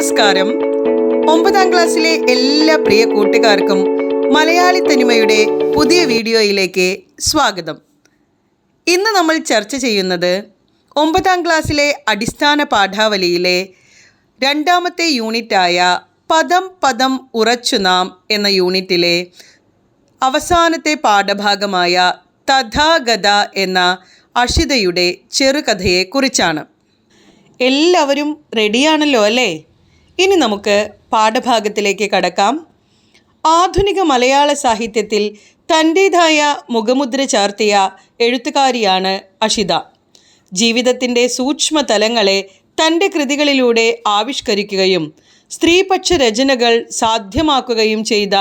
നമസ്കാരം. 9ാം ക്ലാസ്സിലെ എല്ലാ പ്രിയ കൂട്ടുകാർക്കും മലയാളി തനിമയുടെ പുതിയ വീഡിയോയിലേക്ക് സ്വാഗതം. ഇന്ന് നമ്മൾ ചർച്ച ചെയ്യുന്നത് 9ാം ക്ലാസ്സിലെ അടിസ്ഥാന പാഠാവലിയിലെ 2ാമത്തെ യൂണിറ്റായ പദം പദം ഉറച്ചു നാം എന്ന യൂണിറ്റിലെ അവസാനത്തെ പാഠഭാഗമായ തഥാഗത എന്ന അഷിതയുടെ ചെറുകഥയെക്കുറിച്ചാണ്. എല്ലാവരും റെഡിയാണല്ലോ അല്ലേ? ഇനി നമുക്ക് പാഠഭാഗത്തിലേക്ക് കടക്കാം. ആധുനിക മലയാള സാഹിത്യത്തിൽ തൻ്റേതായ മുഖമുദ്ര ചാർത്തിയ എഴുത്തുകാരിയാണ് അഷിത. ജീവിതത്തിൻ്റെ സൂക്ഷ്മതലങ്ങളെ തൻ്റെ കൃതികളിലൂടെ ആവിഷ്കരിക്കുകയും സ്ത്രീപക്ഷ രചനകൾ സാധ്യമാക്കുകയും ചെയ്ത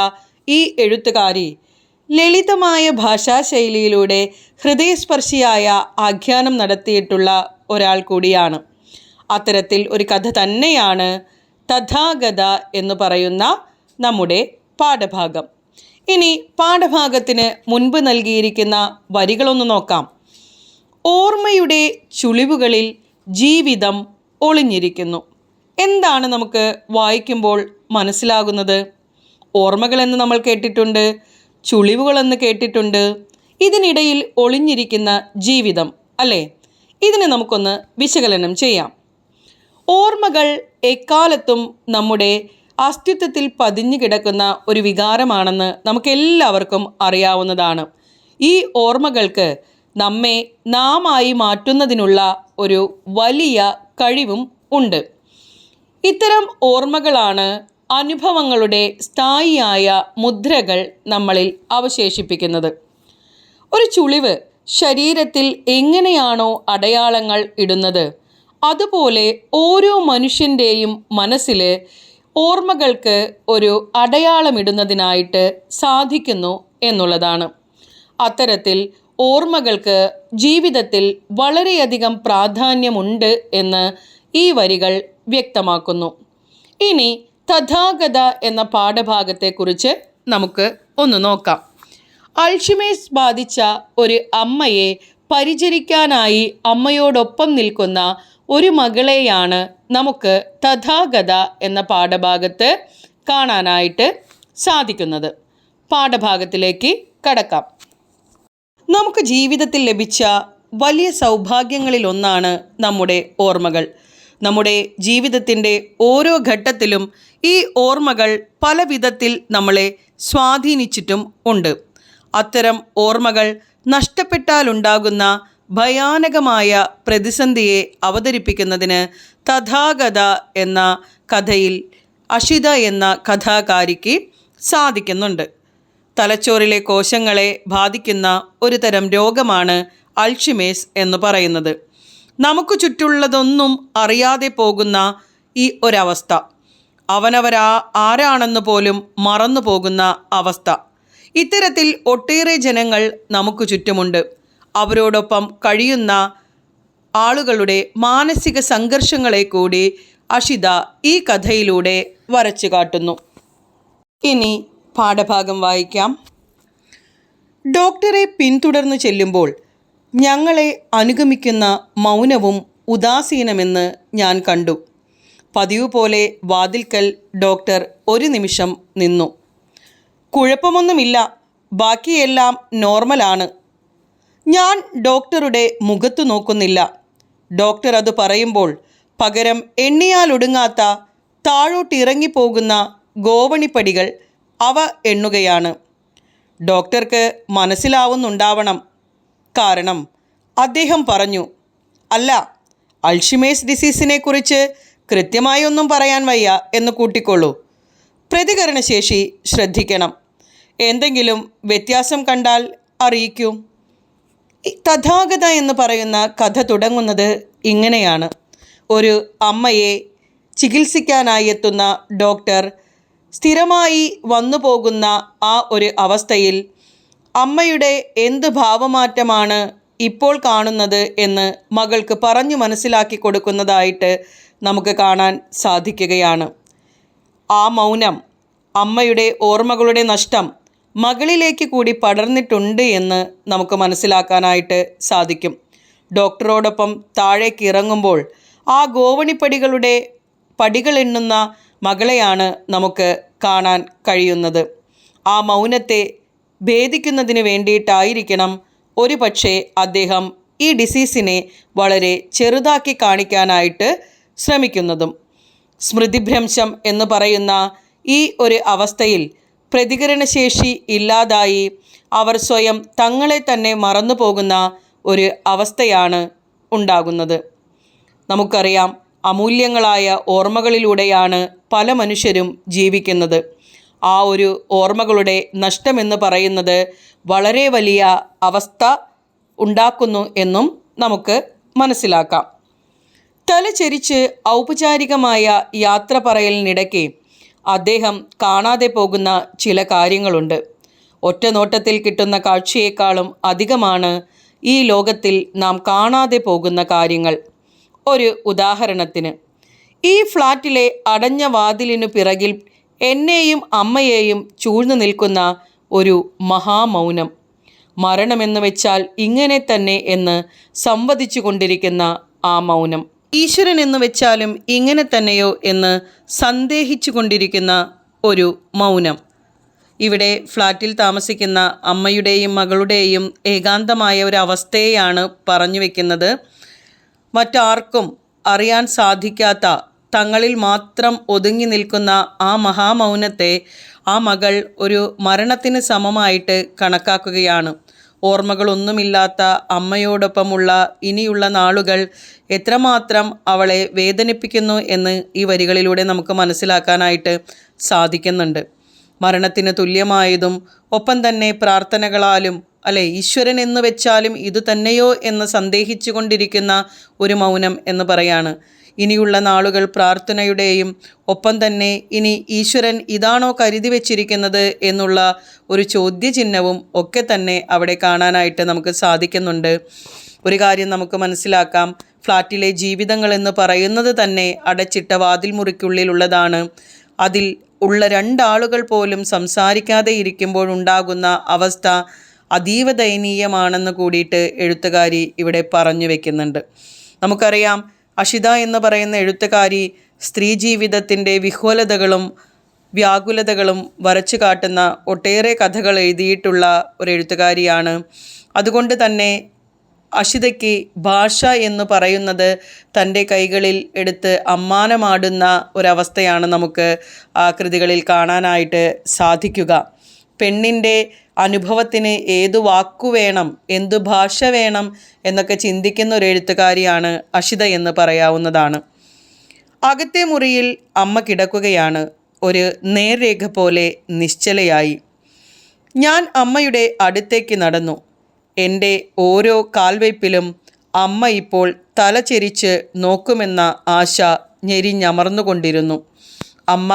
ഈ എഴുത്തുകാരി ലളിതമായ ഭാഷാശൈലിയിലൂടെ ഹൃദയസ്പർശിയായ ആഖ്യാനം നടത്തിയിട്ടുള്ള ഒരാൾ കൂടിയാണ്. അത്തരത്തിൽ ഒരു കഥ തന്നെയാണ് തഥാഗത എന്ന് പറയുന്ന നമ്മുടെ പാഠഭാഗം. ഇനി പാഠഭാഗത്തിന് മുൻപ് നൽകിയിരിക്കുന്ന വരികളൊന്ന് നോക്കാം. ഓർമ്മയുടെ ചുളിവുകളിൽ ജീവിതം ഒളിഞ്ഞിരിക്കുന്നു. എന്താണ് നമുക്ക് വായിക്കുമ്പോൾ മനസ്സിലാകുന്നത്? ഓർമ്മകളെന്ന് നമ്മൾ കേട്ടിട്ടുണ്ട്, ചുളിവുകളെന്ന് കേട്ടിട്ടുണ്ട്. ഇതിനിടയിൽ ഒളിഞ്ഞിരിക്കുന്ന ജീവിതം അല്ലേ? ഇതിനെ നമുക്കൊന്ന് വിശകലനം ചെയ്യാം. ഓർമ്മകൾ എക്കാലത്തും നമ്മുടെ അസ്തിത്വത്തിൽ പതിഞ്ഞു കിടക്കുന്ന ഒരു വികാരമാണെന്ന് നമുക്കെല്ലാവർക്കും അറിയാവുന്നതാണ്. ഈ ഓർമ്മകൾക്ക് നമ്മെ നാമായി മാറ്റുന്നതിനുള്ള ഒരു വലിയ കഴിവും ഉണ്ട്. ഇത്തരം ഓർമ്മകളാണ് അനുഭവങ്ങളുടെ സ്ഥായിയായ മുദ്രകൾ നമ്മളിൽ അവശേഷിപ്പിക്കുന്നത്. ഒരു ചുളിവ് ശരീരത്തിൽ എങ്ങനെയാണോ അടയാളങ്ങൾ ഇടുന്നത്, അതുപോലെ ഓരോ മനുഷ്യൻ്റെയും മനസ്സിൽ ഓർമ്മകൾക്ക് ഒരു അടയാളമിടുന്നതിനായിട്ട് സാധിക്കുന്നു എന്നുള്ളതാണ്. അത്തരത്തിൽ ഓർമ്മകൾക്ക് ജീവിതത്തിൽ വളരെയധികം പ്രാധാന്യമുണ്ട് എന്ന് ഈ വരികൾ വ്യക്തമാക്കുന്നു. ഇനി തഥാഗത എന്ന പാഠഭാഗത്തെക്കുറിച്ച് നമുക്ക് ഒന്ന് നോക്കാം. അൾഷിമേഴ്സ് ബാധിച്ച ഒരു അമ്മയെ പരിചരിക്കാനായി അമ്മയോടൊപ്പം നിൽക്കുന്ന ഒരു മകളെയാണ് നമുക്ക് തഥാഗത എന്ന പാഠഭാഗത്ത് കാണാനായിട്ട് സാധിക്കുന്നത്. പാഠഭാഗത്തിലേക്ക് കടക്കാം. നമുക്ക് ജീവിതത്തിൽ ലഭിച്ച വലിയ സൗഭാഗ്യങ്ങളിലൊന്നാണ് നമ്മുടെ ഓർമ്മകൾ. നമ്മുടെ ജീവിതത്തിൻ്റെ ഓരോ ഘട്ടത്തിലും ഈ ഓർമ്മകൾ പല വിധത്തിൽ നമ്മളെ സ്വാധീനിച്ചിട്ടും ഉണ്ട്. അത്തരം ഓർമ്മകൾ നഷ്ടപ്പെട്ടാലുണ്ടാകുന്ന ഭയാനകമായ പ്രതിസന്ധിയെ അവതരിപ്പിക്കുന്നതിന് തഥാഗത എന്ന കഥയിൽ അഷിത എന്ന കഥാകാരിക്ക് സാധിക്കുന്നുണ്ട്. തലച്ചോറിലെ കോശങ്ങളെ ബാധിക്കുന്ന ഒരു തരം രോഗമാണ് അൾഷിമേഴ്സ് എന്ന് പറയുന്നത്. നമുക്ക് ചുറ്റുള്ളതൊന്നും അറിയാതെ പോകുന്ന ഈ ഒരവസ്ഥ, ആരാണെന്ന് പോലും മറന്നു പോകുന്ന അവസ്ഥ. ഇത്തരത്തിൽ ഒട്ടേറെ ജനങ്ങൾ നമുക്ക് ചുറ്റുമുണ്ട്. അവരോടൊപ്പം കഴിയുന്ന ആളുകളുടെ മാനസിക സംഘർഷങ്ങളെ കൂടി അഷിത ഈ കഥയിലൂടെ വരച്ചു കാട്ടുന്നു. ഇനി പാഠഭാഗം വായിക്കാം. ഡോക്ടറെ പിന്തുടർന്നു ചെല്ലുമ്പോൾ ഞങ്ങളെ അനുഗമിക്കുന്ന മൗനവും ഉദാസീനമെന്ന് ഞാൻ കണ്ടു. പതിവ് പോലെ വാതിൽക്കൽ ഡോക്ടർ ഒരു നിമിഷം നിന്നു. കുഴപ്പമൊന്നുമില്ല, ബാക്കിയെല്ലാം നോർമലാണ്. ഞാൻ ഡോക്ടറുടെ മുഖത്തു നോക്കുന്നില്ല. ഡോക്ടർ അത് പറയുമ്പോൾ പകരം എണ്ണിയാലൊടുങ്ങാത്ത താഴോട്ടിറങ്ങിപ്പോകുന്ന ഗോവണിപ്പടികൾ അവ എണ്ണുകയാണ്. ഡോക്ടർക്ക് മനസ്സിലാവുന്നുണ്ടാവണം. കാരണം അദ്ദേഹം പറഞ്ഞു, അല്ല, അൾഷിമേഴ്സ് ഡിസീസിനെ കുറിച്ച് കൃത്യമായി ഒന്നും പറയാൻ വയ്യ എന്ന് കൂട്ടിക്കൊള്ളൂ. പ്രതികരണശേഷി ശ്രദ്ധിക്കണം. എന്തെങ്കിലും വ്യത്യാസം കണ്ടാൽ അറിയിക്കൂ. തഥാഗത എന്ന് പറയുന്ന കഥ തുടങ്ങുന്നത് ഇങ്ങനെയാണ്. ഒരു അമ്മയെ ചികിത്സിക്കാനായി എത്തുന്ന ഡോക്ടർ സ്ഥിരമായി വന്നു പോകുന്ന ആ ഒരു അവസ്ഥയിൽ അമ്മയുടെ എന്ത് ഭാവമാറ്റമാണ് ഇപ്പോൾ കാണുന്നത് എന്ന് മകൾക്ക് പറഞ്ഞു മനസ്സിലാക്കി കൊടുക്കുന്നതായിട്ട് നമുക്ക് കാണാൻ സാധിക്കുകയാണ്. ആ മൗനം, അമ്മയുടെ ഓർമ്മകളുടെ നഷ്ടം മകളിലേക്ക് കൂടി പടർന്നിട്ടുണ്ട് എന്ന് നമുക്ക് മനസ്സിലാക്കാനായിട്ട് സാധിക്കും. ഡോക്ടറോടൊപ്പം താഴേക്ക് ഇറങ്ങുമ്പോൾ ആ ഗോവണിപ്പടികളുടെ പടികളെണ്ണുന്ന മകളെയാണ് നമുക്ക് കാണാൻ കഴിയുന്നത്. ആ മൗനത്തെ ഭേദിക്കുന്നതിന് വേണ്ടിയിട്ടായിരിക്കണം ഒരു പക്ഷേ അദ്ദേഹം ഈ ഡിസീസിനെ വളരെ ചെറുതാക്കി കാണിക്കാനായിട്ട് ശ്രമിക്കുന്നതും. സ്മൃതിഭ്രംശം എന്ന് പറയുന്ന ഈ ഒരു അവസ്ഥയിൽ പ്രതികരണശേഷി ഇല്ലാതായി അവർ സ്വയം തങ്ങളെ തന്നെ മറന്നു പോകുന്ന ഒരു അവസ്ഥയാണ് ഉണ്ടാകുന്നത്. നമുക്കറിയാം, അമൂല്യങ്ങളായ ഓർമ്മകളിലൂടെയാണ് പല മനുഷ്യരും ജീവിക്കുന്നത്. ആ ഒരു ഓർമ്മകളുടെ നഷ്ടമെന്ന് പറയുന്നത് വളരെ വലിയ അവസ്ഥ ഉണ്ടാക്കുന്നു എന്നും നമുക്ക് മനസ്സിലാക്കാം. തലചെരിച്ച് ഔപചാരികമായ യാത്ര പറയലിനിടയ്ക്ക് അദ്ദേഹം കാണാതെ പോകുന്ന ചില കാര്യങ്ങളുണ്ട്. ഒറ്റ നോട്ടത്തിൽ കിട്ടുന്ന കാഴ്ചയേക്കാളും അധികമാണ് ഈ ലോകത്തിൽ നാം കാണാതെ പോകുന്ന കാര്യങ്ങൾ. ഒരു ഉദാഹരണത്തിന്, ഈ ഫ്ലാറ്റിലെ അടഞ്ഞ വാതിലിനു പിറകിൽ എന്നെയും അമ്മയെയും ചൂഴ്ന്നു നിൽക്കുന്ന ഒരു മഹാമൗനം. മരണമെന്ന് വെച്ചാൽ ഇങ്ങനെ തന്നെ എന്ന് സംവദിച്ചു കൊണ്ടിരിക്കുന്ന ആ മൗനം. ഈശ്വരൻ എന്ന് വെച്ചാലും ഇങ്ങനെ തന്നെയോ എന്ന് സന്ദേഹിച്ചു കൊണ്ടിരിക്കുന്ന ഒരു മൗനം. ഇവിടെ ഫ്ലാറ്റിൽ താമസിക്കുന്ന അമ്മയുടെയും മകളുടെയും ഏകാന്തമായ ഒരു അവസ്ഥയെയാണ് പറഞ്ഞു വയ്ക്കുന്നത്. മറ്റാർക്കും അറിയാൻ സാധിക്കാത്ത, തങ്ങളിൽ മാത്രം ഒതുങ്ങി നിൽക്കുന്ന ആ മഹാമൗനത്തെ ആ മകൾ ഒരു മരണത്തിന് സമമായിട്ട് കണക്കാക്കുകയാണ്. ഓർമ്മകളൊന്നുമില്ലാത്ത അമ്മയോടൊപ്പമുള്ള ഇനിയുള്ള നാളുകൾ എത്രമാത്രം അവളെ വേദനിപ്പിക്കുന്നു എന്ന് ഈ വരികളിലൂടെ നമുക്ക് മനസ്സിലാക്കാനായിട്ട് സാധിക്കുന്നുണ്ട്. മരണത്തിന് തുല്യമായതും ഒപ്പം തന്നെ പ്രാർത്ഥനകളാലും ഈശ്വരൻ എന്ന് വെച്ചാലും ഇതുതന്നെയോ എന്ന് സന്ദേഹിച്ചു കൊണ്ടിരിക്കുന്ന ഒരു മൗനം എന്ന് പറയാണ്. ഇനിയുള്ള നാളുകൾ പ്രാർത്ഥനയുടെയും ഒപ്പം തന്നെ ഇനി ഈശ്വരൻ ഇതാണോ കരുതി വച്ചിരിക്കുന്നത് എന്നുള്ള ഒരു ചോദ്യചിഹ്നവും ഒക്കെ തന്നെ അവിടെ കാണാനായിട്ട് നമുക്ക് സാധിക്കുന്നുണ്ട്. ഒരു കാര്യം നമുക്ക് മനസ്സിലാക്കാം, ഫ്ലാറ്റിലെ ജീവിതങ്ങൾ എന്ന് പറയുന്നത് തന്നെ അടച്ചിട്ട വാതിൽ മുറിക്കുള്ളിലുള്ളതാണ്. അതിൽ ഉള്ള രണ്ടാളുകൾ പോലും സംസാരിക്കാതെ ഇരിക്കുമ്പോഴുണ്ടാകുന്ന അവസ്ഥ അതീവ ദയനീയമാണെന്ന് കൂടിയിട്ട് എഴുത്തുകാരി ഇവിടെ പറഞ്ഞു വയ്ക്കുന്നുണ്ട്. നമുക്കറിയാം, അഷിത എന്ന് പറയുന്ന എഴുത്തുകാരി സ്ത്രീ ജീവിതത്തിൻ്റെ വിഹ്വലതകളും വ്യാകുലതകളും വരച്ചു കാട്ടുന്ന ഒട്ടേറെ കഥകൾ എഴുതിയിട്ടുള്ള ഒരു എഴുത്തുകാരിയാണ്. അതുകൊണ്ട് തന്നെ അഷിതയ്ക്ക് ഭാഷ എന്ന് പറയുന്നത് തൻ്റെ കൈകളിൽ എടുത്ത് അമ്മാനമാടുന്ന ഒരവസ്ഥയാണ് നമുക്ക് ആ കൃതികളിൽ കാണാനായിട്ട് സാധിക്കുക. പെണ്ണിൻ്റെ അനുഭവത്തിന് ഏതു വാക്കു വേണം, എന്തു ഭാഷ വേണം എന്നൊക്കെ ചിന്തിക്കുന്ന ഒരു എഴുത്തുകാരിയാണ് അഷിത എന്ന് പറയാവുന്നതാണ്. അകത്തെ മുറിയിൽ അമ്മ കിടക്കുകയാണ്, ഒരു നേർരേഖ പോലെ നിശ്ചലയായി. ഞാൻ അമ്മയുടെ അടുത്തേക്ക് നടന്നു. എൻ്റെ ഓരോ കാൽവയ്പിലും അമ്മ ഇപ്പോൾ തലചെരിച്ച് നോക്കുമെന്ന ആശ ഞെരിഞ്ഞമർന്നുകൊണ്ടിരുന്നു. അമ്മ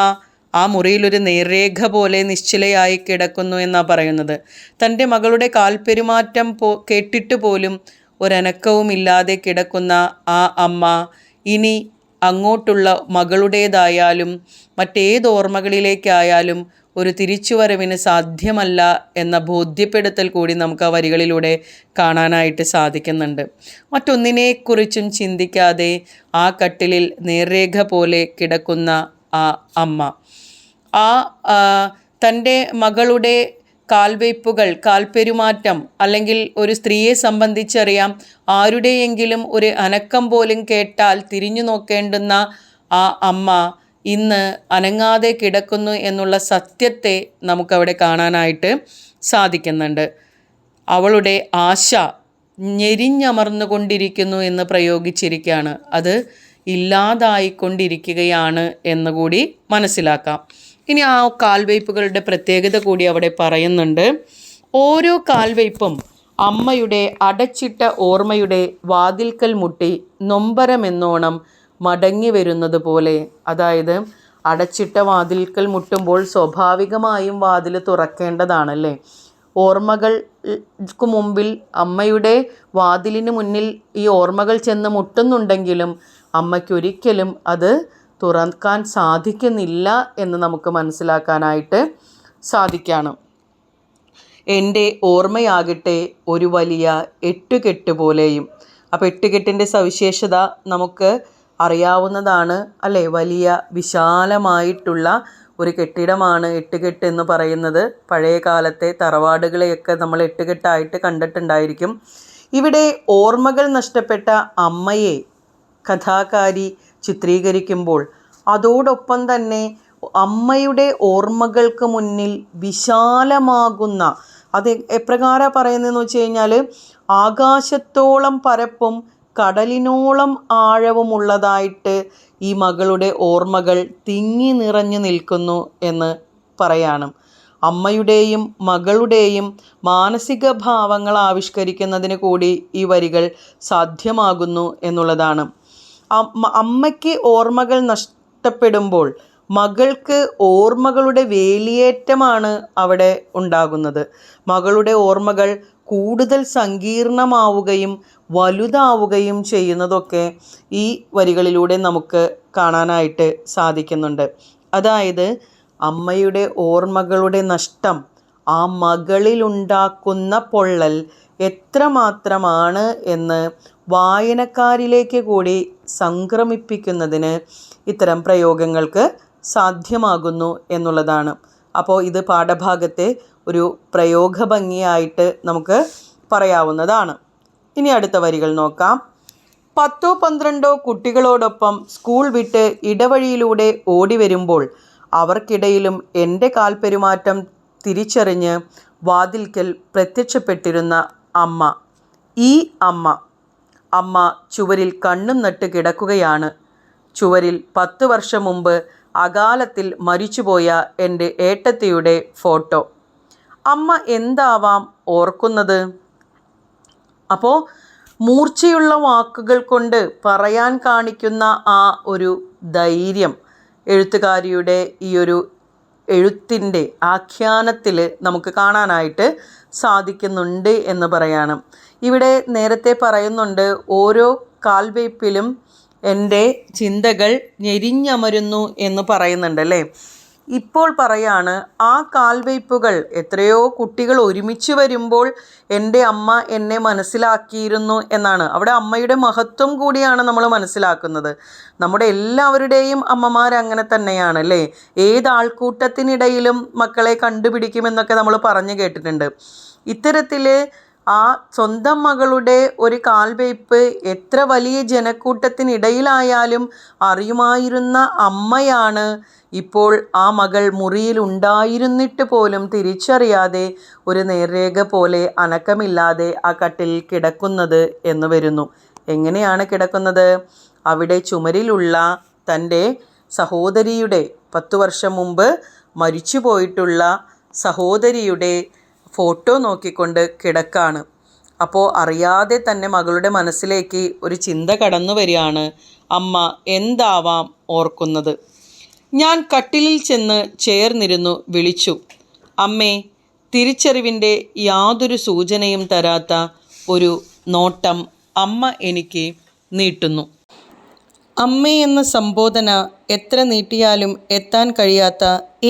ആ മുറിയിലൊരു നേർരേഖ പോലെ നിശ്ചലയായി കിടക്കുന്നു എന്നാണ് പറയുന്നത്. തൻ്റെ മകളുടെ കാൽപ്പെരുമാറ്റം കേട്ടിട്ട് പോലും ഒരനക്കവുമില്ലാതെ കിടക്കുന്ന ആ അമ്മ ഇനി അങ്ങോട്ടുള്ള മകളുടേതായാലും മറ്റേത് ഓർമ്മകളിലേക്കായാലും ഒരു തിരിച്ചുവരവിന് സാധ്യമല്ല എന്ന ബോധ്യപ്പെടുത്തൽ കൂടി നമുക്ക് ആ വരികളിലൂടെ കാണാനായിട്ട് സാധിക്കുന്നുണ്ട്. മറ്റൊന്നിനെക്കുറിച്ചും ചിന്തിക്കാതെ ആ കട്ടിലിൽ നേർരേഖ പോലെ കിടക്കുന്ന ആ അമ്മ, തൻ്റെ മകളുടെ കാൽവയ്പ്പുകൾ, കാൽപ്പെരുമാറ്റം, അല്ലെങ്കിൽ ഒരു സ്ത്രീയെ സംബന്ധിച്ചറിയാം, ആരുടെയെങ്കിലും ഒരു അനക്കം പോലും കേട്ടാൽ തിരിഞ്ഞു നോക്കേണ്ടുന്ന ആ അമ്മ ഇന്ന് അനങ്ങാതെ കിടക്കുന്നു എന്നുള്ള സത്യത്തെ നമുക്കവിടെ കാണാനായിട്ട് സാധിക്കുന്നുണ്ട്. അവളുടെ ആശ ഞെരിഞ്ഞമർന്നുകൊണ്ടിരിക്കുന്നു എന്ന് പ്രയോഗിച്ചിരിക്കുകയാണ്. അത് ഇല്ലാതായിക്കൊണ്ടിരിക്കുകയാണ് എന്നുകൂടി മനസ്സിലാക്കാം. ഇനി ആ കാൽവയ്പ്പുകളുടെ പ്രത്യേകത കൂടി അവിടെ പറയുന്നുണ്ട്. ഓരോ കാൽവയ്പ്പും അമ്മയുടെ അടച്ചിട്ട ഓർമ്മയുടെ വാതിൽക്കൽ മുട്ടി നൊമ്പരമെന്നോണം മടങ്ങി വരുന്നത് പോലെ. അതായത് അടച്ചിട്ട വാതിൽക്കൽ മുട്ടുമ്പോൾ സ്വാഭാവികമായും വാതിൽ തുറക്കേണ്ടതാണല്ലേ. ഓർമ്മകൾക്ക് മുമ്പിൽ അമ്മയുടെ വാതിലിന് മുന്നിൽ ഈ ഓർമ്മകൾ ചെന്ന് മുട്ടുന്നുണ്ടെങ്കിലും അമ്മയ്ക്കൊരിക്കലും അത് തുറക്കാൻ സാധിക്കുന്നില്ല എന്ന് നമുക്ക് മനസ്സിലാക്കാനായിട്ട് സാധിക്കുകയാണ്. എൻ്റെ ഓർമ്മയാകട്ടെ ഒരു വലിയ എട്ടുകെട്ട് പോലെയും. അപ്പോൾ എട്ടുകെട്ടിൻ്റെ സവിശേഷത നമുക്ക് അറിയാവുന്നതാണ് അല്ലേ? വലിയ വിശാലമായിട്ടുള്ള ഒരു കെട്ടിടമാണ് എട്ടുകെട്ട് എന്ന് പറയുന്നത്. പഴയ കാലത്തെ തറവാടുകളെയൊക്കെ നമ്മൾ എട്ടുകെട്ടായിട്ട് കണ്ടിട്ടുണ്ടായിരിക്കും. ഇവിടെ ഓർമ്മകൾ നഷ്ടപ്പെട്ട അമ്മയെ കഥാകാരി ചിത്രീകരിക്കുമ്പോൾ അതോടൊപ്പം തന്നെ അമ്മയുടെ ഓർമ്മകൾക്ക് മുന്നിൽ വിശാലമാകുന്ന, അത് എപ്രകാരം പറയുന്നതെന്ന് വെച്ച് കഴിഞ്ഞാൽ, ആകാശത്തോളം പരപ്പും കടലിനോളം ആഴവുമുള്ളതായിട്ട് ഈ മകളുടെ ഓർമ്മകൾ തിങ്ങി നിറഞ്ഞു നിൽക്കുന്നു എന്ന് പറയാണ്. അമ്മയുടെയും മകളുടെയും മാനസിക ഭാവങ്ങൾ ആവിഷ്കരിക്കുന്നതിന് കൂടി ഈ വരികൾ സാധ്യമാകുന്നു എന്നുള്ളതാണ്. അമ്മയ്ക്ക് ഓർമ്മകൾ നഷ്ടപ്പെടുമ്പോൾ മകൾക്ക് ഓർമ്മകളുടെ വേലിയേറ്റമാണ് അവിടെ ഉണ്ടാകുന്നത്. മകളുടെ ഓർമ്മകൾ കൂടുതൽ സങ്കീർണമാവുകയും വലുതാവുകയും ചെയ്യുന്നതൊക്കെ ഈ വരികളിലൂടെ നമുക്ക് കാണാനായിട്ട് സാധിക്കുന്നുണ്ട്. അതായത് അമ്മയുടെ ഓർമ്മകളുടെ നഷ്ടം ആ മകളിലുണ്ടാക്കുന്ന പൊള്ളൽ എത്രമാത്രമാണ് എന്ന് വായനക്കാരിലേക്ക് കൂടി സംക്രമിപ്പിക്കുന്നതിന് ഇത്തരം പ്രയോഗങ്ങൾക്ക് സാധ്യമാകുന്നു എന്നുള്ളതാണ്. അപ്പോൾ ഇത് പാഠഭാഗത്തെ ഒരു പ്രയോഗഭംഗിയായിട്ട് നമുക്ക് പറയാവുന്നതാണ്. ഇനി അടുത്ത വരികൾ നോക്കാം. 10-12 കുട്ടികളോടൊപ്പം സ്കൂൾ വിട്ട് ഇടവഴിയിലൂടെ ഓടി വരുമ്പോൾ അവർക്കിടയിലും എൻ്റെ കാൽപ്പെരുമാറ്റം തിരിച്ചറിഞ്ഞ് വാതിൽക്കൽ പ്രത്യക്ഷപ്പെട്ടിരുന്ന അമ്മ. ഈ അമ്മ ചുവരിൽ കണ്ണും നട്ട് കിടക്കുകയാണ്. ചുവരിൽ 10 വർഷം മുമ്പ് അകാലത്തിൽ മരിച്ചുപോയ എൻ്റെ ഏട്ടത്തിയുടെ ഫോട്ടോ. അമ്മ എന്താവാം ഓർക്കുന്നത്? അപ്പോൾ മൂർച്ചയുള്ള വാക്കുകൾ കൊണ്ട് പറയാൻ കാണിക്കുന്ന ആ ഒരു ധൈര്യം എഴുത്തുകാരിയുടെ ഈ ഒരു എഴുത്തിൻ്റെ ആഖ്യാനത്തിൽ നമുക്ക് കാണാനായിട്ട് സാധിക്കുന്നുണ്ട് എന്ന് പറയാണ്. ഇവിടെ നേരത്തെ പറയുന്നുണ്ട്, ഓരോ കാൽവയ്പിലും എൻ്റെ ചിന്തകൾ ഞെരിഞ്ഞമരുന്നു എന്ന് പറയുന്നുണ്ട് അല്ലേ? ഇപ്പോൾ പറയാണ്, ആ കാൽവയ്പ്പുകൾ എത്രയോ കുട്ടികൾ ഒരുമിച്ച് വരുമ്പോൾ എൻ്റെ അമ്മ എന്നെ മനസ്സിലാക്കിയിരുന്നു എന്നാണ്. അവിടെ അമ്മയുടെ മഹത്വം കൂടിയാണ് നമ്മൾ മനസ്സിലാക്കുന്നത്. നമ്മുടെ എല്ലാവരുടെയും അമ്മമാർ അങ്ങനെ തന്നെയാണ് അല്ലേ? ഏത് ആൾക്കൂട്ടത്തിനിടയിലും മക്കളെ കണ്ടുപിടിക്കുമെന്നൊക്കെ നമ്മൾ പറഞ്ഞു കേട്ടിട്ടുണ്ട്. ഇത്തരത്തിൽ ആ സ്വന്തം മകളുടെ ഒരു കാൽവയ്പ് എത്ര വലിയ ജനക്കൂട്ടത്തിനിടയിലായാലും അറിയുമായിരുന്ന അമ്മയാണ് ഇപ്പോൾ ആ മകൾ മുറിയിൽ ഉണ്ടായിരുന്നിട്ട് പോലും തിരിച്ചറിയാതെ ഒരു നേർരേഖ പോലെ അനക്കമില്ലാതെ ആ കട്ടിലിൽ കിടക്കുന്നത് എന്ന് വരുന്നു. എങ്ങനെയാണ് കിടക്കുന്നത്? അവിടെ ചുമരിലുള്ള തൻ്റെ സഹോദരിയുടെ 10 വർഷം മുമ്പ് മരിച്ചു പോയിട്ടുള്ള സഹോദരിയുടെ ഫോട്ടോ നോക്കിക്കൊണ്ട് കിടക്കാണ്. അപ്പോൾ അറിയാതെ തന്നെ മകളുടെ മനസ്സിലേക്ക് ഒരു ചിന്ത കടന്നു വരികയാണ്, അമ്മ എന്താവാം ഓർക്കുന്നത്? ഞാൻ കട്ടിലിൽ ചെന്ന് ചേർന്നിരുന്നു വിളിച്ചു, അമ്മേ. തിരിച്ചറിവിൻ്റെ യാതൊരു സൂചനയും തരാത്ത ഒരു നോട്ടം അമ്മ എനിക്ക് നീട്ടുന്നു. അമ്മേ എന്ന സംബോധന എത്ര നീട്ടിയാലും എത്താൻ കഴിയാത്ത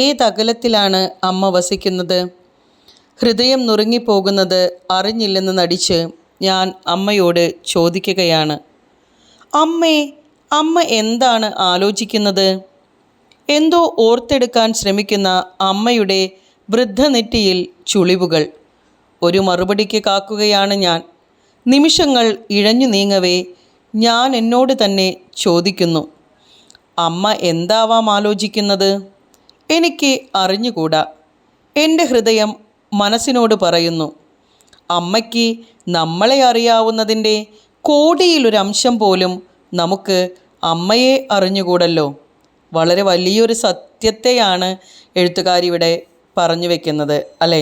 ഏതകലത്തിലാണ് അമ്മ വസിക്കുന്നത്? ഹൃദയം നുറുങ്ങിപ്പോകുന്നത് അറിഞ്ഞില്ലെന്ന് നടിച്ച് ഞാൻ അമ്മയോട് ചോദിക്കുകയാണ്, അമ്മ എന്താണ് ആലോചിക്കുന്നത്? എന്തോ ഓർത്തെടുക്കാൻ ശ്രമിക്കുന്ന അമ്മയുടെ വൃദ്ധനെറ്റിയിൽ ചുളിവുകൾ. ഒരു മറുപടിക്ക് കാക്കുകയാണ് ഞാൻ. നിമിഷങ്ങൾ ഇഴഞ്ഞു നീങ്ങവേ ഞാൻ എന്നോട് തന്നെ ചോദിക്കുന്നു, അമ്മ എന്താവാം ആലോചിക്കുന്നത്? എനിക്ക് അറിഞ്ഞുകൂടാ. എൻ്റെ ഹൃദയം മനസ്സിനോട് പറയുന്നു, അമ്മയ്ക്ക് നമ്മളെ അറിയാവുന്നതിൻ്റെ കോടിയിലൊരംശം പോലും നമുക്ക് അമ്മയെ അറിഞ്ഞുകൂടല്ലോ. വളരെ വലിയൊരു സത്യത്തെയാണ് എഴുത്തുകാരി ഇവിടെ പറഞ്ഞു വെക്കുന്നത് അല്ലേ?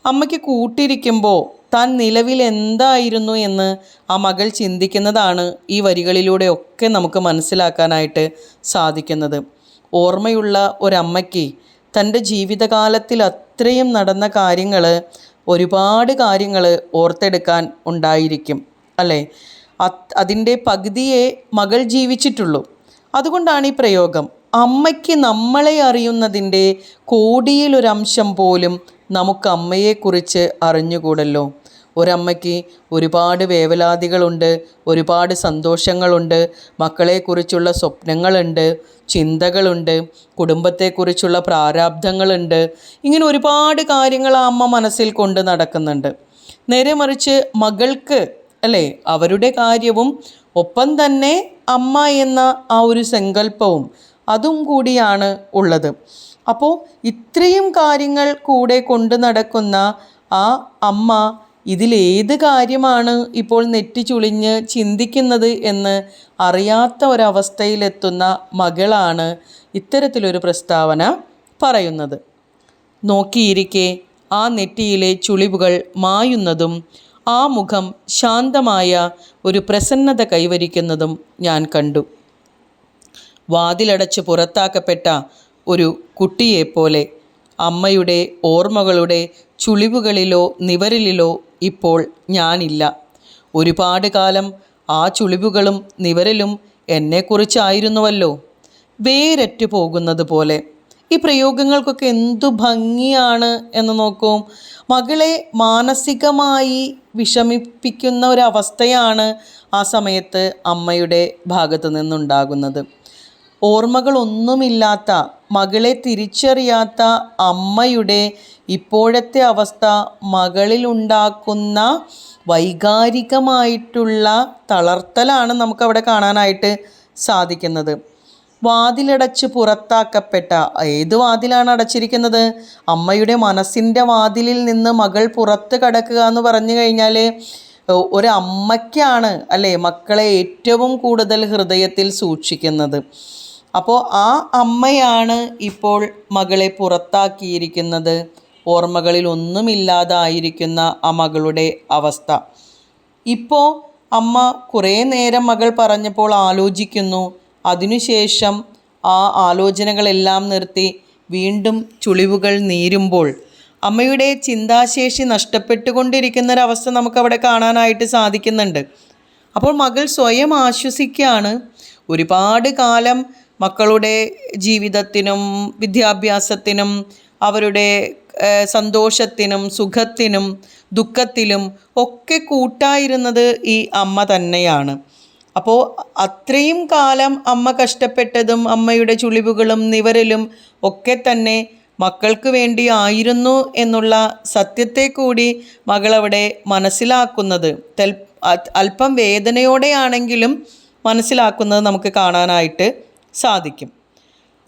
അമ്മയ്ക്ക് കൂട്ടിരിക്കുമ്പോൾ താൻ നിലവിൽ എന്തായിരുന്നു എന്ന് ആ മകൾ ചിന്തിക്കുന്നതാണ് ഈ വരികളിലൂടെ ഒക്കെ നമുക്ക് മനസ്സിലാക്കാനായിട്ട് സാധിക്കുന്നത്. ഓർമ്മയുള്ള ഒരമ്മയ്ക്ക് തൻ്റെ ജീവിതകാലത്തിൽ അത്രയും നടന്ന കാര്യങ്ങൾ, ഒരുപാട് കാര്യങ്ങൾ ഓർത്തെടുക്കാൻ ഉണ്ടായിരിക്കും അല്ലേ? അതിൻ്റെ പകുതിയെ മകൾ ജീവിച്ചിട്ടുള്ളൂ. അതുകൊണ്ടാണ് ഈ പ്രയോഗം, അമ്മയ്ക്ക് നമ്മളെ അറിയുന്നതിൻ്റെ കോടിയിലൊരംശം പോലും നമുക്ക് അമ്മയെക്കുറിച്ച് അറിഞ്ഞുകൂടല്ലോ. ഒരമ്മയ്ക്ക് ഒരുപാട് വേവലാതികളുണ്ട്, ഒരുപാട് സന്തോഷങ്ങളുണ്ട്, മക്കളെക്കുറിച്ചുള്ള സ്വപ്നങ്ങളുണ്ട്, ചിന്തകളുണ്ട്, കുടുംബത്തെക്കുറിച്ചുള്ള പ്രാരാബ്ധങ്ങളുണ്ട്. ഇങ്ങനെ ഒരുപാട് കാര്യങ്ങൾ ആ അമ്മ മനസ്സിൽ കൊണ്ട് നടക്കുന്നുണ്ട്. നേരെ മറിച്ച് മകൾക്ക് അല്ലേ അവരുടെ കാര്യവും ഒപ്പം തന്നെ അമ്മ എന്ന ആ ഒരു സങ്കല്പവും അതും കൂടിയാണ് ഉള്ളത്. അപ്പോൾ ഇത്രയും കാര്യങ്ങൾ കൂടെ കൊണ്ട് നടക്കുന്ന ആ അമ്മ ഇതിലേത് കാര്യമാണ് ഇപ്പോൾ നെറ്റിച്ചുളിഞ്ഞ് ചിന്തിക്കുന്നത് എന്ന് അറിയാത്ത ഒരവസ്ഥയിലെത്തുന്ന മകളാണ് ഇത്തരത്തിലൊരു പ്രസ്താവന പറയുന്നത്. നോക്കിയിരിക്കെ ആ നെറ്റിയിലെ ചുളിവുകൾ മായുന്നതും ആ മുഖം ശാന്തമായ ഒരു പ്രസന്നത കൈവരിക്കുന്നതും ഞാൻ കണ്ടു. വാതിലടച്ച് പുറത്താക്കപ്പെട്ട ഒരു കുട്ടിയെപ്പോലെ അമ്മയുടെ ഓർമ്മകളുടെ ചുളിവുകളിലോ നിവരലിലോ ഇപ്പോൾ ഞാനില്ല. ഒരുപാട് കാലം ആ ചുളിവുകളും നിവരലും എന്നെക്കുറിച്ചായിരുന്നുവല്ലോ. വേരറ്റു പോകുന്നത് പോലെ. ഈ പ്രയോഗങ്ങൾക്കൊക്കെ എന്തു ഭംഗിയാണ് എന്ന് നോക്കൂ. മകളെ മാനസികമായി വിഷമിപ്പിക്കുന്ന ഒരവസ്ഥയാണ് ആ സമയത്ത് അമ്മയുടെ ഭാഗത്തു നിന്നുണ്ടാകുന്നത്. ഓർമ്മകളൊന്നുമില്ലാത്ത, മകളെ തിരിച്ചറിയാത്ത അമ്മയുടെ ഇപ്പോഴത്തെ അവസ്ഥ മകളിലുണ്ടാക്കുന്ന വൈകാരികമായിട്ടുള്ള തളർത്തലാണ് നമുക്കവിടെ കാണാനായിട്ട് സാധിക്കുന്നത്. വാതിലടച്ച് പുറത്താക്കപ്പെട്ട, ഏത് വാതിലാണ് അടച്ചിരിക്കുന്നത്? അമ്മയുടെ മനസ്സിൻ്റെ വാതിലിൽ നിന്ന് മകൾ പുറത്ത് കടക്കുക എന്ന് പറഞ്ഞു കഴിഞ്ഞാൽ ഒരമ്മയ്ക്കാണ് അല്ലേ മക്കളെ ഏറ്റവും കൂടുതൽ ഹൃദയത്തിൽ സൂക്ഷിക്കുന്നത്. അപ്പോൾ ആ അമ്മയാണ് ഇപ്പോൾ മകളെ പുറത്താക്കിയിരിക്കുന്നത്. ഓർമ്മകളിൽ ഒന്നുമില്ലാതായിരിക്കുന്ന ആ മകളുടെ അവസ്ഥ. ഇപ്പോൾ അമ്മ കുറേ നേരം മകൾ പറഞ്ഞപ്പോൾ ആലോചിക്കുന്നു. അതിനുശേഷം ആ ആലോചനകളെല്ലാം നിർത്തി വീണ്ടും ചുളിവുകൾ നീരുമ്പോൾ അമ്മയുടെ ചിന്താശേഷി നഷ്ടപ്പെട്ടുകൊണ്ടിരിക്കുന്നൊരവസ്ഥ നമുക്കവിടെ കാണാനായിട്ട് സാധിക്കുന്നുണ്ട്. അപ്പോൾ മകൾ സ്വയം ആശ്വസിക്കുകയാണ്. ഒരുപാട് കാലം മക്കളുടെ ജീവിതത്തിനും വിദ്യാഭ്യാസത്തിനും അവരുടെ സന്തോഷത്തിനും സുഖത്തിനും ദുഃഖത്തിലും ഒക്കെ കൂട്ടായിരുന്നത് ഈ അമ്മ തന്നെയാണ്. അപ്പോൾ അത്രയും കാലം അമ്മ കഷ്ടപ്പെട്ടതും അമ്മയുടെ ചുളിവുകളും നിവരലും ഒക്കെ തന്നെ മക്കൾക്ക് വേണ്ടി ആയിരുന്നു എന്നുള്ള സത്യത്തെ കൂടി മകളവിടെ മനസ്സിലാക്കുന്നത് അല്പം വേദനയോടെയാണെങ്കിലും മനസ്സിലാക്കുന്നത് നമുക്ക് കാണാനായിട്ട് സാധിക്കും.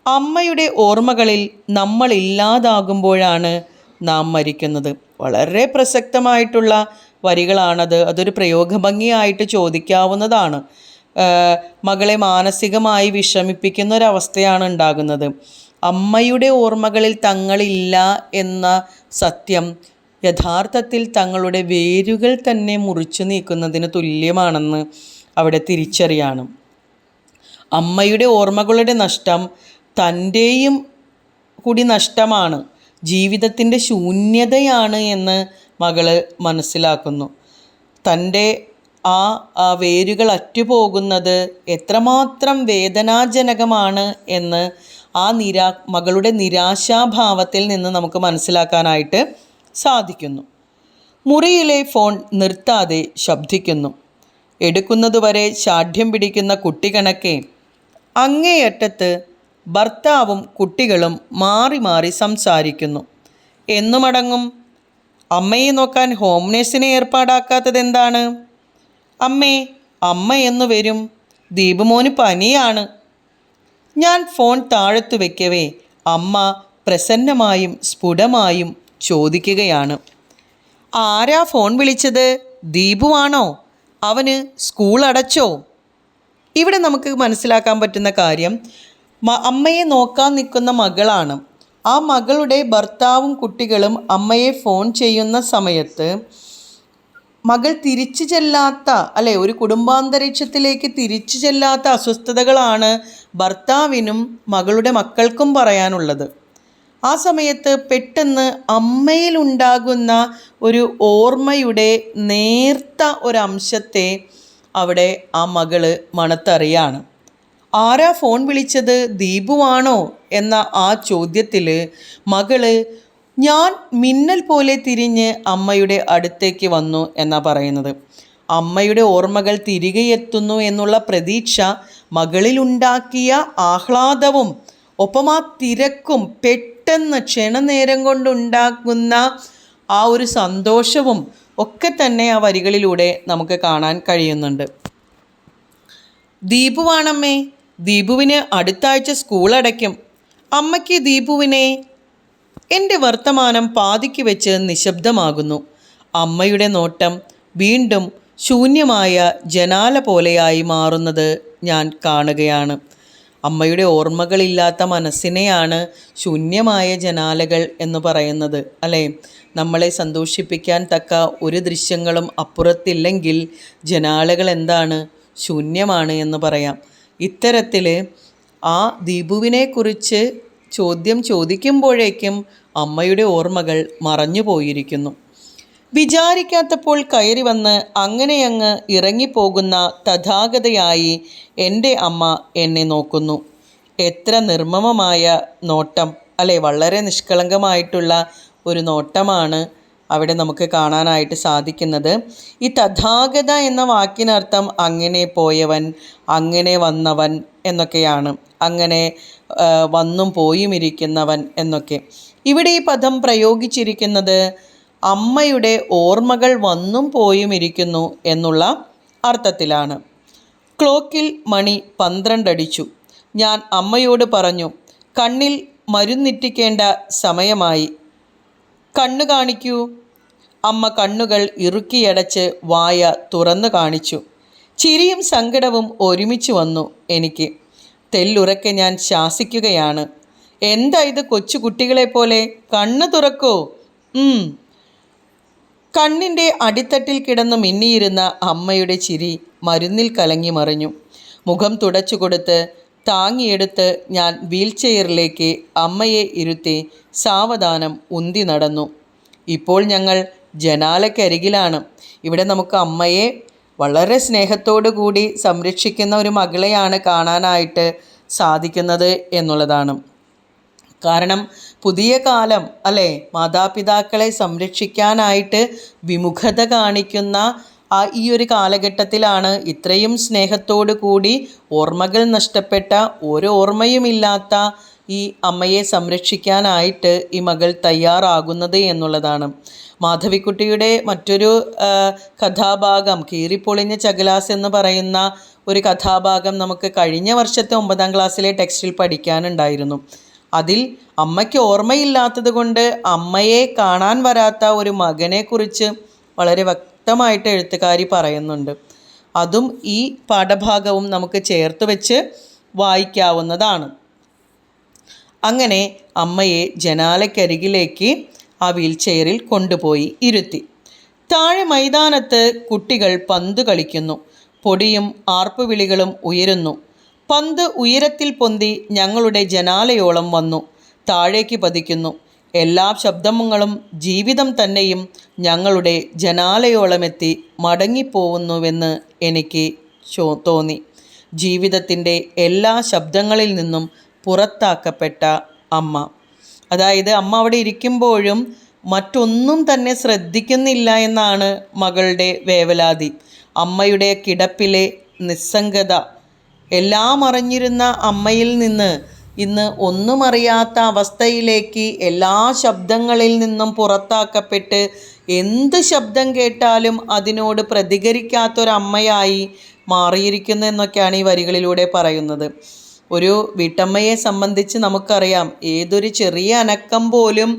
അമ്മയുടെ ഓർമ്മകളിൽ നമ്മളില്ലാതാകുമ്പോഴാണ് നാം മരിക്കുന്നത്. വളരെ പ്രസക്തമായിട്ടുള്ള വരികളാണത്. അതൊരു പ്രയോഗഭംഗിയായിട്ട് ചോദിക്കാവുന്നതാണ്. മകളെ മാനസികമായി വിഷമിപ്പിക്കുന്ന ഒരവസ്ഥയാണ് ഉണ്ടാകുന്നത്. അമ്മയുടെ ഓർമ്മകളിൽ തങ്ങളില്ല എന്ന സത്യം യഥാർത്ഥത്തിൽ തങ്ങളുടെ വേരുകൾ തന്നെ മുറിച്ചു നീക്കുന്നതിന് തുല്യമാണെന്ന് അവിടെ തിരിച്ചറിയാണ്. അമ്മയുടെ ഓർമ്മകളുടെ നഷ്ടം തൻ്റെയും കൂടി നഷ്ടമാണ്, ജീവിതത്തിൻ്റെ ശൂന്യതയാണ് എന്ന് മകൾ മനസ്സിലാക്കുന്നു. തൻ്റെ ആ വേരുകൾ അറ്റുപോകുന്നത് എത്രമാത്രം വേദനാജനകമാണ് എന്ന് ആ മകളുടെ നിരാശാഭാവത്തിൽ നിന്ന് നമുക്ക് മനസ്സിലാക്കാനായിട്ട് സാധിക്കുന്നു. മുറിയിലെ ഫോൺ നിർത്താതെ ശബ്ദിക്കുന്നു. എടുക്കുന്നതുവരെ ശാഠ്യം പിടിക്കുന്ന കുട്ടി കണക്കെ അങ്ങേയറ്റത്ത് ഭർത്താവും കുട്ടികളും മാറി മാറി സംസാരിക്കുന്നു. എന്നു മടങ്ങും? അമ്മയെ നോക്കാൻ ഹോം നേഴ്സിനെ ഏർപ്പാടാക്കാത്തത് എന്താണ്? അമ്മ എന്ന് വരും, ദീപുമോന് പനിയാണ്. ഞാൻ ഫോൺ താഴത്തു വയ്ക്കവേ അമ്മ പ്രസന്നമായും സ്ഫുടമായും ചോദിക്കുകയാണ്, ആരാ ഫോൺ വിളിച്ചത്? ദീപുവാണോ? അവന് സ്കൂൾ അടച്ചോ? ഇവിടെ നമുക്ക് മനസ്സിലാക്കാൻ പറ്റുന്ന കാര്യം, അമ്മയെ നോക്കാൻ നിൽക്കുന്ന മകളാണ്. ആ മകളുടെ ഭർത്താവും കുട്ടികളും അമ്മയെ ഫോൺ ചെയ്യുന്ന സമയത്ത് മകൾ തിരിച്ചു ചെല്ലാത്ത അല്ലെ ഒരു കുടുംബാന്തരീക്ഷത്തിലേക്ക് തിരിച്ചു ചെല്ലാത്ത അസ്വസ്ഥതകളാണ് ഭർത്താവിനും മകളുടെ മക്കൾക്കും പറയാനുള്ളത്. ആ സമയത്ത് പെട്ടെന്ന് അമ്മയിലുണ്ടാകുന്ന ഒരു ഓർമ്മയുടെ നേർത്ത ഒരംശത്തെ അവിടെ ആ മകള് മണത്തറിയാണ്. ആരാ ഫോൺ വിളിച്ചത്? ദീപുവാണോ എന്ന ആ ചോദ്യത്തിൽ മകള് ഞാൻ മിന്നൽ പോലെ തിരിഞ്ഞ് അമ്മയുടെ അടുത്തേക്ക് വന്നു എന്നാ പറയുന്നത്. അമ്മയുടെ ഓർമ്മകൾ തിരികെ എത്തുന്നു എന്നുള്ള പ്രതീക്ഷ മകളിലുണ്ടാക്കിയ ആഹ്ലാദവും ഒപ്പം ആ തിരക്കും പെട്ടെന്ന് ക്ഷണനേരം കൊണ്ടുണ്ടാക്കുന്ന ആ ഒരു സന്തോഷവും ഒക്കെ തന്നെ ആ വരികളിലൂടെ നമുക്ക് കാണാൻ കഴിയുന്നുണ്ട്. ദീപുവാണമ്മേ, ദീപുവിന് അടുത്ത ആഴ്ച സ്കൂൾ അടയ്ക്കും. അമ്മയ്ക്ക് ദീപുവിനെ. എൻ്റെ വർത്തമാനം പാതിക്ക് വെച്ച് നിശബ്ദമാകുന്നു. അമ്മയുടെ നോട്ടം വീണ്ടും ശൂന്യമായ ജനാല പോലെയായി മാറുന്നത് ഞാൻ കാണുകയാണ്. അമ്മയുടെ ഓർമ്മകളില്ലാത്ത മനസ്സിനെയാണ് ശൂന്യമായ ജനാലകൾ എന്ന് പറയുന്നത്, അല്ലേ? നമ്മളെ സന്തോഷിപ്പിക്കാൻ തക്ക ഒരു ദൃശ്യങ്ങളും അപ്പുറത്തില്ലെങ്കിൽ ജനാലകൾ എന്താണ്? ശൂന്യമാണ് എന്ന് പറയാം. ഇത്തരത്തിൽ ആ ദീപുവിനെക്കുറിച്ച് ചോദ്യം ചോദിക്കുമ്പോഴേക്കും അമ്മയുടെ ഓർമ്മകൾ മറഞ്ഞു പോയിരിക്കുന്നു. വിചാരിക്കാത്തപ്പോൾ കയറി വന്ന് അങ്ങനെയങ്ങ് ഇറങ്ങിപ്പോകുന്ന തഥാഗതയായി എൻ്റെ അമ്മ എന്നെ നോക്കുന്നു. എത്ര നിർമ്മമമായ നോട്ടം, അല്ലേ? വളരെ നിഷ്കളങ്കമായിട്ടുള്ള ഒരു നോട്ടമാണ് അവിടെ നമുക്ക് കാണാനായിട്ട് സാധിക്കുന്നത്. ഈ തഥാഗത എന്ന വാക്കിനർത്ഥം അങ്ങനെ പോയവൻ, അങ്ങനെ വന്നവൻ എന്നൊക്കെയാണ്. അങ്ങനെ വന്നും പോയും ഇരിക്കുന്നവൻ എന്നൊക്കെ. ഇവിടെ ഈ പദം പ്രയോഗിച്ചിരിക്കുന്നത് അമ്മയുടെ ഓർമ്മകൾ വന്നും പോയും ഇരിക്കുന്നു എന്നുള്ള അർത്ഥത്തിലാണ്. ക്ലോക്കിൽ മണി 12 അടിച്ചു. ഞാൻ അമ്മയോട് പറഞ്ഞു, കണ്ണിൽ മരുന്നിറ്റിക്കേണ്ട സമയമായി, കണ്ണു കാണിക്കൂ. അമ്മ കണ്ണുകൾ ഇറുക്കിയടച്ച് വായ തുറന്നു കാണിച്ചു. ചിരിയും സങ്കടവും ഒരുമിച്ച് വന്നു എനിക്ക്. തെല്ലുറക്കെ ഞാൻ ശാസിക്കുകയാണ്. എന്താ ഇത് കൊച്ചു കുട്ടികളെ പോലെ? കണ്ണ് തുറക്കോ? കണ്ണിൻ്റെ അടിത്തട്ടിൽ കിടന്നു മിന്നിയിരുന്ന അമ്മയുടെ ചിരി മരുന്നിൽ കലങ്ങി മറിഞ്ഞു. മുഖം തുടച്ചു കൊടുത്ത് താങ്ങിയെടുത്ത് ഞാൻ വീൽ ചെയറിലേക്ക് അമ്മയെ ഇരുത്തി സാവധാനം ഉന്തി നടന്നു. ഇപ്പോൾ ഞങ്ങൾ ജനാലക്കരികിലാണ്. ഇവിടെ നമുക്ക് അമ്മയെ വളരെ സ്നേഹത്തോടു കൂടി സംരക്ഷിക്കുന്ന ഒരു മകളെയാണ് കാണാനായിട്ട് സാധിക്കുന്നത് എന്നുള്ളതാണ്. കാരണം പുതിയ കാലം, അല്ലേ? മാതാപിതാക്കളെ സംരക്ഷിക്കാനായിട്ട് വിമുഖത കാണിക്കുന്ന ഈ ഒരു കാലഘട്ടത്തിലാണ് ഇത്രയും സ്നേഹത്തോടു കൂടി ഓർമ്മകൾ നഷ്ടപ്പെട്ട, ഒരു ഓർമ്മയുമില്ലാത്ത ഈ അമ്മയെ സംരക്ഷിക്കാനായിട്ട് ഈ മകൾ തയ്യാറാകുന്നത് എന്നുള്ളതാണ്. മാധവിക്കുട്ടിയുടെ മറ്റൊരു കഥാഭാഗം കീറിപ്പൊളിഞ്ഞ ചകലാസ് എന്ന് പറയുന്ന ഒരു കഥാഭാഗം നമുക്ക് കഴിഞ്ഞ വർഷത്തെ 9ാം ക്ലാസ്സിലെ ടെക്സ്റ്റിൽ പഠിക്കാനുണ്ടായിരുന്നു. അതിൽ അമ്മയ്ക്ക് ഓർമ്മയില്ലാത്തത് കൊണ്ട് അമ്മയെ കാണാൻ വരാത്ത ഒരു മകനെക്കുറിച്ച് വളരെ വ്യക്തമായിട്ട് എഴുത്തുകാരി പറയുന്നുണ്ട്. അതും ഈ പാഠഭാഗവും നമുക്ക് ചേർത്ത് വെച്ച് വായിക്കാവുന്നതാണ്. അങ്ങനെ അമ്മയെ ജനാലക്കരികിലേക്ക് ആ വീൽ ചെയറിൽ കൊണ്ടുപോയി ഇരുത്തി. താഴെ മൈതാനത്ത് കുട്ടികൾ പന്ത് കളിക്കുന്നു. പൊടിയും ആർപ്പുവിളികളും ഉയരുന്നു. പന്ത് ഉയരത്തിൽ പൊന്തി ഞങ്ങളുടെ ജനാലയോളം വന്നു താഴേക്ക് പതിക്കുന്നു. എല്ലാ ശബ്ദങ്ങളും ജീവിതം തന്നെയും ഞങ്ങളുടെ ജനാലയോളമെത്തി മടങ്ങിപ്പോവുന്നുവെന്ന് എനിക്ക് തോന്നി. ജീവിതത്തിൻ്റെ എല്ലാ ശബ്ദങ്ങളിൽ നിന്നും പുറത്താക്കപ്പെട്ട അമ്മ. അതായത് അമ്മ അവിടെ ഇരിക്കുമ്പോഴും മറ്റൊന്നും തന്നെ ശ്രദ്ധിക്കുന്നില്ല എന്നാണ് മകളുടെ വേവലാതി. അമ്മയുടെ കിടപ്പിലെ നിസ്സംഗത, എല്ലാം അറിഞ്ഞിരുന്ന അമ്മയിൽ നിന്ന് ഇന്ന് ഒന്നും അറിയാത്ത അവസ്ഥയിലേക്ക് എല്ലാ ശബ്ദങ്ങളിൽ നിന്നും പുറത്താക്കപ്പെട്ട് എന്ത് ശബ്ദം കേട്ടാലും അതിനോട് പ്രതികരിക്കാത്തൊരമ്മയായി മാറിയിരിക്കുന്നു എന്നൊക്കെയാണ് ഈ വരികളിലൂടെ പറയുന്നത്. ഒരു വീട്ടമ്മയെ സംബന്ധിച്ച് നമുക്കറിയാം, ഏതൊരു ചെറിയ അനക്കം പോലും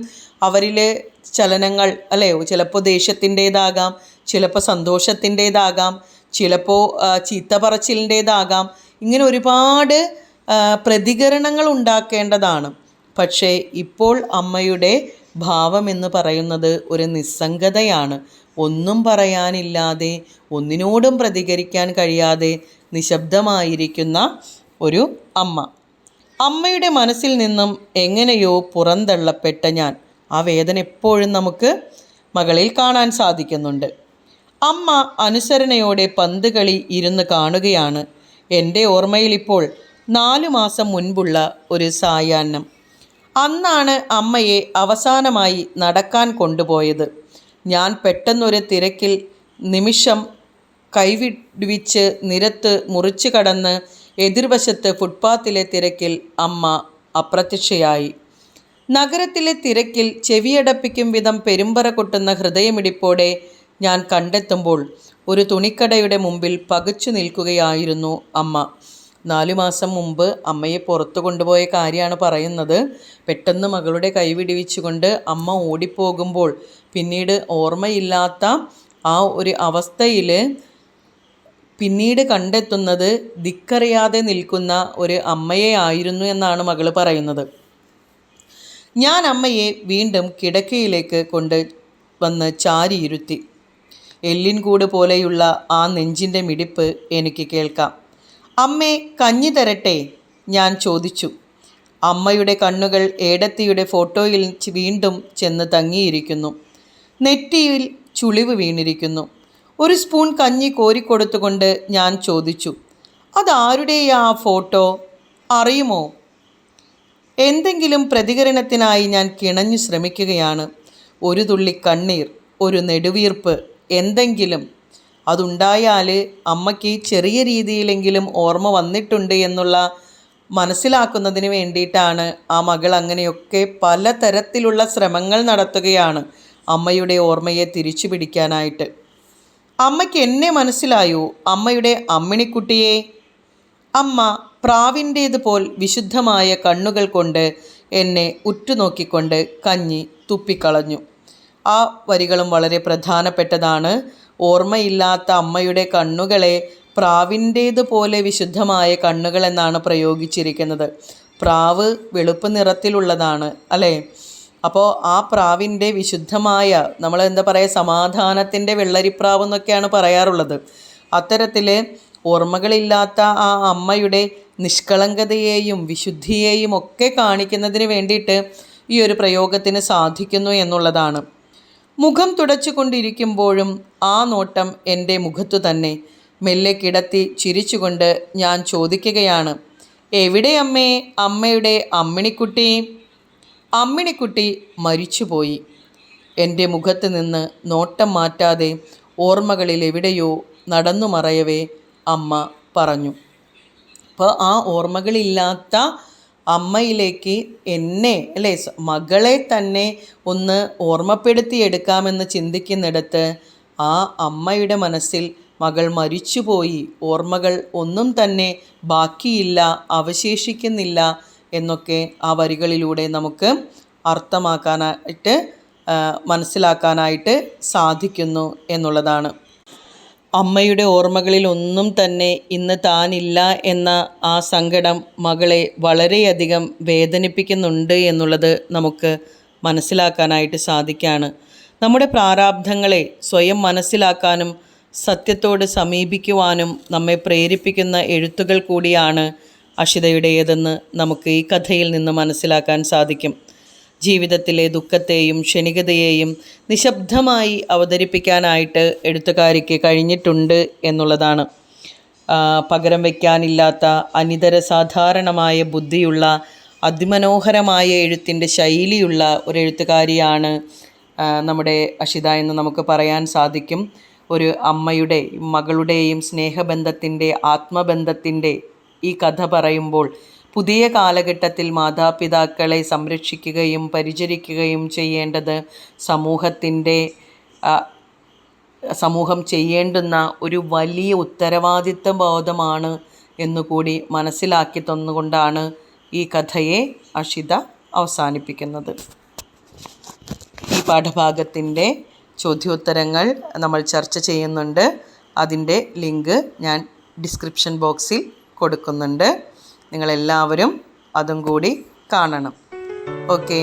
അവരിലെ ചലനങ്ങൾ, അല്ലേ? ചിലപ്പോൾ ദേഷ്യത്തിൻ്റേതാകാം, ചിലപ്പോൾ സന്തോഷത്തിൻ്റേതാകാം, ചിലപ്പോൾ ചീത്ത പറച്ചിലിൻ്റേതാകാം. ഇങ്ങനെ ഒരുപാട് പ്രതികരണങ്ങൾ ഉണ്ടാക്കേണ്ടതാണ്. പക്ഷേ ഇപ്പോൾ അമ്മയുടെ ഭാവം എന്ന് പറയുന്നത് ഒരു നിസ്സംഗതയാണ്. ഒന്നും പറയാനില്ലാതെ, ഒന്നിനോടും പ്രതികരിക്കാൻ കഴിയാതെ നിശബ്ദമായിരിക്കുന്ന ഒരു അമ്മ. അമ്മയുടെ മനസ്സിൽ നിന്നും എങ്ങനെയോ പുറന്തള്ളപ്പെട്ട ഞാൻ. ആ വേദന എപ്പോഴും നമുക്ക് മകളിൽ കാണാൻ സാധിക്കുന്നുണ്ട്. അമ്മ അനുസരണയോടെ പന്ത് കളി ഇരുന്ന് കാണുകയാണ്. എൻ്റെ ഓർമ്മയിൽ ഇപ്പോൾ 4 മാസം മുൻപുള്ള ഒരു സായാഹ്നം. അന്നാണ് അമ്മയെ അവസാനമായി നടക്കാൻ കൊണ്ടുപോയത്. ഞാൻ പെട്ടെന്നൊരു തിരക്കിൽ നിമിഷം കൈവിടുവിച്ച് നിരത്ത് മുറിച്ചു കടന്ന് എതിർവശത്ത് ഫുട്പാത്തിലെ തിരക്കിൽ അമ്മ അപ്രത്യക്ഷയായി. നഗരത്തിലെ തിരക്കിൽ ചെവിയടപ്പിക്കും വിധം പെരുമ്പറ കൊട്ടുന്ന ഹൃദയമിടിപ്പോടെ ഞാൻ കണ്ടെത്തുമ്പോൾ ഒരു തുണിക്കടയുടെ മുമ്പിൽ പകച്ചു നിൽക്കുകയായിരുന്നു അമ്മ. 4 മാസം മുമ്പ് അമ്മയെ പുറത്തു കൊണ്ടുപോയ കാര്യമാണ് പറയുന്നത്. പെട്ടെന്ന് മകളുടെ കൈവിടിവിച്ചുകൊണ്ട് അമ്മ ഓടിപ്പോകുമ്പോൾ പിന്നീട് ഓർമ്മയില്ലാത്ത ആ ഒരു അവസ്ഥയിൽ പിന്നീട് കണ്ടെത്തുന്നത് ദിക്കറിയാതെ നിൽക്കുന്ന ഒരു അമ്മയെ ആയിരുന്നു എന്നാണ് മകൾ പറയുന്നത്. ഞാൻ അമ്മയെ വീണ്ടും കിടക്കയിലേക്ക് കൊണ്ട് വന്ന് ചാരിയിരുത്തി. എല്ലിൻകൂട് പോലെയുള്ള ആ നെഞ്ചിൻ്റെ മിടിപ്പ് എനിക്ക് കേൾക്കാം. അമ്മേ, കഞ്ഞി തരട്ടെ? ഞാൻ ചോദിച്ചു. അമ്മയുടെ കണ്ണുകൾ ഏടത്തിയുടെ ഫോട്ടോയിൽ വീണ്ടും ചെന്ന് തങ്ങിയിരിക്കുന്നു. നെറ്റിയിൽ ചുളിവ് വീണിരിക്കുന്നു. ഒരു സ്പൂൺ കഞ്ഞി കോരിക്കൊടുത്തുകൊണ്ട് ഞാൻ ചോദിച്ചു, അതാരുടെയാ ആ ഫോട്ടോ? അറിയുമോ? എന്തെങ്കിലും പ്രതികരണത്തിനായി ഞാൻ കിണഞ്ഞു ശ്രമിക്കുകയാണ്. ഒരു തുള്ളി കണ്ണീർ, ഒരു നെടുവീർപ്പ്, എന്തെങ്കിലും. അതുണ്ടായാൽ അമ്മയ്ക്ക് ചെറിയ രീതിയിലെങ്കിലും ഓർമ്മ വന്നിട്ടുണ്ട് എന്നുള്ള മനസ്സിലാക്കുന്നതിന് വേണ്ടിയിട്ടാണ് ആ മകൾ അങ്ങനെയൊക്കെ പലതരത്തിലുള്ള ശ്രമങ്ങൾ നടത്തുകയാണ് അമ്മയുടെ ഓർമ്മയെ തിരിച്ചു പിടിക്കാനായിട്ട്. അമ്മയ്ക്ക് എന്നെ മനസ്സിലായോ? അമ്മയുടെ അമ്മിണിക്കുട്ടിയെ? അമ്മ പ്രാവിൻ്റേതുപോൽ വിശുദ്ധമായ കണ്ണുകൾ കൊണ്ട് എന്നെ ഉറ്റുനോക്കിക്കൊണ്ട് കഞ്ഞി തുപ്പിക്കളഞ്ഞു. ആ വരികളും വളരെ പ്രധാനപ്പെട്ടതാണ്. ഓർമ്മയില്ലാത്ത അമ്മയുടെ കണ്ണുകളെ പ്രാവിൻ്റേതുപോലെ വിശുദ്ധമായ കണ്ണുകൾ എന്നാണ് പ്രയോഗിച്ചിരിക്കുന്നത്. പ്രാവ് വെളുപ്പ് നിറത്തിലുള്ളതാണ് അല്ലേ? അപ്പോൾ ആ പ്രാവിൻ്റെ വിശുദ്ധമായ, നമ്മൾ എന്താ പറയുക, സമാധാനത്തിൻ്റെ വെള്ളരിപ്രാവ് എന്നൊക്കെയാണ് പറയാറുള്ളത്. അത്തരത്തിൽ ഓർമ്മകളില്ലാത്ത ആ അമ്മയുടെ നിഷ്കളങ്കതയെയും വിശുദ്ധിയെയും ഒക്കെ കാണിക്കുന്നതിന് വേണ്ടിയിട്ട് ഈ ഒരു പ്രയോഗത്തിന് സാധിക്കുന്നു എന്നുള്ളതാണ്. മുഖം തുടച്ചുകൊണ്ടിരിക്കുമ്പോഴും ആ നോട്ടം എൻ്റെ മുഖത്തു തന്നെ. മെല്ലെ കിടത്തി ചിരിച്ചുകൊണ്ട് ഞാൻ ചോദിക്കുകയാണ്, എവിടെ അമ്മേ അമ്മയുടെ അമ്മിണിക്കുട്ടി? അമ്മിണിക്കുട്ടി മരിച്ചുപോയി. എൻ്റെ മുഖത്ത് നിന്ന് നോട്ടം മാറ്റാതെ ഓർമ്മകളിൽ എവിടെയോ നടന്നു മറയവേ അമ്മ പറഞ്ഞു. അപ്പോൾ ആ ഓർമ്മകളില്ലാത്ത അമ്മയിലേക്ക് എന്നെ അല്ലേ, മകളെ തന്നെ ഒന്ന് ഓർമ്മപ്പെടുത്തിയെടുക്കാമെന്ന് ചിന്തിക്കുന്നിടത്ത് ആ അമ്മയുടെ മനസ്സിൽ മകൾ മരിച്ചുപോയി, ഓർമ്മകൾ ഒന്നും തന്നെ ബാക്കിയില്ല, അവശേഷിക്കുന്നില്ല എന്നൊക്കെ ആ വരികളിലൂടെ നമുക്ക് അർത്ഥമാക്കാനായിട്ട് മനസ്സിലാക്കാനായിട്ട് സാധിക്കുന്നു എന്നുള്ളതാണ്. അമ്മയുടെ ഓർമ്മകളിൽ ഒന്നും തന്നെ ഇന്ന് താനില്ല എന്ന ആ സങ്കടം മകളെ വളരെയധികം വേദനിപ്പിക്കുന്നുണ്ട് എന്നുള്ളത് നമുക്ക് മനസ്സിലാക്കാനായിട്ട് സാധിക്കുകയാണ്. നമ്മുടെ പ്രാരാബ്ധങ്ങളെ സ്വയം മനസ്സിലാക്കാനും സത്യത്തോട് സമീപിക്കുവാനും നമ്മെ പ്രേരിപ്പിക്കുന്ന എഴുത്തുകൾ കൂടിയാണ് അഷിതയുടേതെന്ന് നമുക്ക് ഈ കഥയിൽ നിന്ന് മനസ്സിലാക്കാൻ സാധിക്കും. ജീവിതത്തിലെ ദുഃഖത്തെയും ക്ഷണികതയെയും നിശബ്ദമായി അവതരിപ്പിക്കാനായിട്ട് എഴുത്തുകാരിക്ക് കഴിഞ്ഞിട്ടുണ്ട് എന്നുള്ളതാണ്. പകരം വയ്ക്കാനില്ലാത്ത അനിതര സാധാരണമായ ബുദ്ധിയുള്ള അതിമനോഹരമായ എഴുത്തിൻ്റെ ശൈലിയുള്ള ഒരു എഴുത്തുകാരിയാണ് നമ്മുടെ അഷിത എന്ന് നമുക്ക് പറയാൻ സാധിക്കും. ഒരു അമ്മയുടെ മകളുടെയും സ്നേഹബന്ധത്തിൻ്റെ ആത്മബന്ധത്തിൻ്റെ ഈ കഥ പറയുമ്പോൾ പുതിയ കാലഘട്ടത്തിൽ മാതാപിതാക്കളെ സംരക്ഷിക്കുകയും പരിചരിക്കുകയും ചെയ്യേണ്ടത് സമൂഹം ചെയ്യേണ്ടുന്ന ഒരു വലിയ ഉത്തരവാദിത്വ ബോധമാണ് എന്നുകൂടി മനസ്സിലാക്കി തന്നുകൊണ്ടാണ് ഈ കഥയെ അഷിത അവസാനിപ്പിക്കുന്നത്. ഈ പാഠഭാഗത്തിൻ്റെ ചോദ്യോത്തരങ്ങൾ നമ്മൾ ചർച്ച ചെയ്യുന്നുണ്ട്. അതിൻ്റെ ലിങ്ക് ഞാൻ ഡിസ്ക്രിപ്ഷൻ ബോക്സിൽ കൊടുക്കുന്നുണ്ട്. നിങ്ങളെല്ലാവരും അതും കൂടി കാണണം. ഓക്കേ.